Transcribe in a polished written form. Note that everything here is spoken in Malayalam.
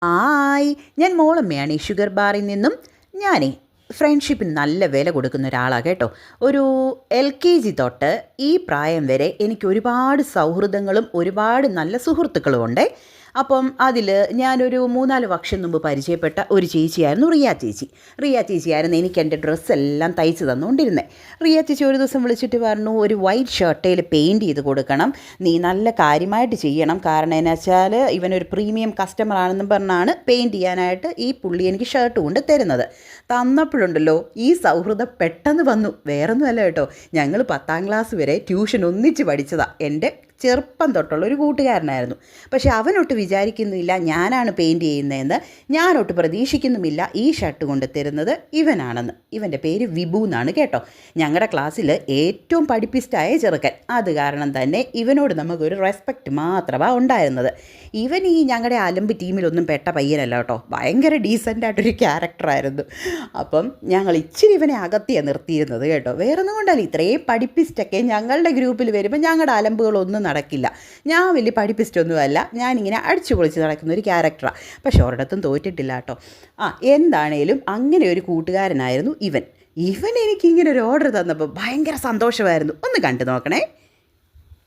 ഹായ്, ഞാൻ മോളമ്മയാണ് ഈ ഷുഗർ ബാറിൽ നിന്നും. ഞാനേ ഫ്രണ്ട്ഷിപ്പിന് നല്ല വില കൊടുക്കുന്ന ഒരാളാണ് കേട്ടോ. ഒരു LKG തൊട്ട് ഈ പ്രായം വരെ എനിക്ക് ഒരുപാട് സൗഹൃദങ്ങളും ഒരുപാട് നല്ല സുഹൃത്തുക്കളും ഉണ്ട്. അപ്പം അതിൽ ഞാനൊരു 3-4 വർഷം മുമ്പ് പരിചയപ്പെട്ട ഒരു ചേച്ചിയായിരുന്നു റിയ ചേച്ചി. റിയ ചേച്ചിയായിരുന്നു എനിക്ക് എൻ്റെ ഡ്രസ്സെല്ലാം തയ്ച്ച് തന്നുകൊണ്ടിരുന്നത്. റിയ ചേച്ചി ഒരു ദിവസം വിളിച്ചിട്ട് പറഞ്ഞു, ഒരു വൈറ്റ് ഷർട്ടയിൽ പെയിൻറ്റ് ചെയ്ത് കൊടുക്കണം, നീ നല്ല കാര്യമായിട്ട് ചെയ്യണം, കാരണം എന്നാ വെച്ചാൽ ഇവനൊരു പ്രീമിയം കസ്റ്റമർ ആണെന്നും പറഞ്ഞാണ് പെയിൻറ്റ് ചെയ്യാനായിട്ട് ഈ പുള്ളി എനിക്ക് ഷർട്ട് കൊണ്ട് തരുന്നത്. തന്നപ്പോഴുണ്ടല്ലോ ഈ സൗഹൃദം പെട്ടെന്ന് വന്നു. വേറൊന്നുമല്ല കേട്ടോ, ഞങ്ങൾ 10ാം ക്ലാസ് വരെ ട്യൂഷൻ ഒന്നിച്ച് പഠിച്ചതാണ്. എൻ്റെ ചെറുപ്പം തൊട്ടുള്ള ഒരു കൂട്ടുകാരനായിരുന്നു. പക്ഷെ അവനൊട്ട് വിചാരിക്കുന്നില്ല ഞാനാണ് പെയിൻറ്റ് ചെയ്യുന്നതെന്ന്, ഞാനൊട്ട് പ്രതീക്ഷിക്കുന്നുമില്ല ഈ ഷർട്ട് കൊണ്ട് തരുന്നത് ഇവനാണെന്ന്. ഇവൻ്റെ പേര് വിഭു എന്നാണ് കേട്ടോ. ഞങ്ങളുടെ ക്ലാസ്സിൽ ഏറ്റവും പഠിപ്പിസ്റ്റായ ചെറുക്കൻ. അത് കാരണം തന്നെ ഇവനോട് നമുക്കൊരു റെസ്പെക്റ്റ് മാത്രമാണ് ഉണ്ടായിരുന്നത്. ഇവൻ ഈ ഞങ്ങളുടെ അലമ്പ് ടീമിലൊന്നും പെട്ട പയ്യനല്ല കേട്ടോ, ഭയങ്കര ഡീസൻ്റായിട്ടൊരു ക്യാരക്ടറായിരുന്നു. അപ്പം ഞങ്ങൾ ഇച്ചിരി ഇവനെ അകത്തിയാണ് നിർത്തിയിരുന്നത് കേട്ടോ. വേറൊന്നും കൊണ്ടല്ല, ഇത്രയും പഠിപ്പിസ്റ്റൊക്കെ ഞങ്ങളുടെ ഗ്രൂപ്പിൽ വരുമ്പോൾ ഞങ്ങളുടെ അലമ്പുകളൊന്നും നടക്കില്ല. ഞാൻ വലിയ പഠിപ്പിസ്റ്റൊന്നുമല്ല, ഞാനിങ്ങനെ അടിച്ചു പൊളിച്ച് നടക്കുന്ന ഒരു ക്യാരക്ടറാണ്. പക്ഷെ ഒരിടത്തും തോറ്റിട്ടില്ല കേട്ടോ. എന്താണേലും അങ്ങനെ ഒരു കൂട്ടുകാരനായിരുന്നു ഇവൻ. എനിക്കിങ്ങനെ ഒരു ഓർഡർ തന്നപ്പോൾ ഭയങ്കര സന്തോഷമായിരുന്നു. ഒന്ന് കണ്ടു നോക്കണേ.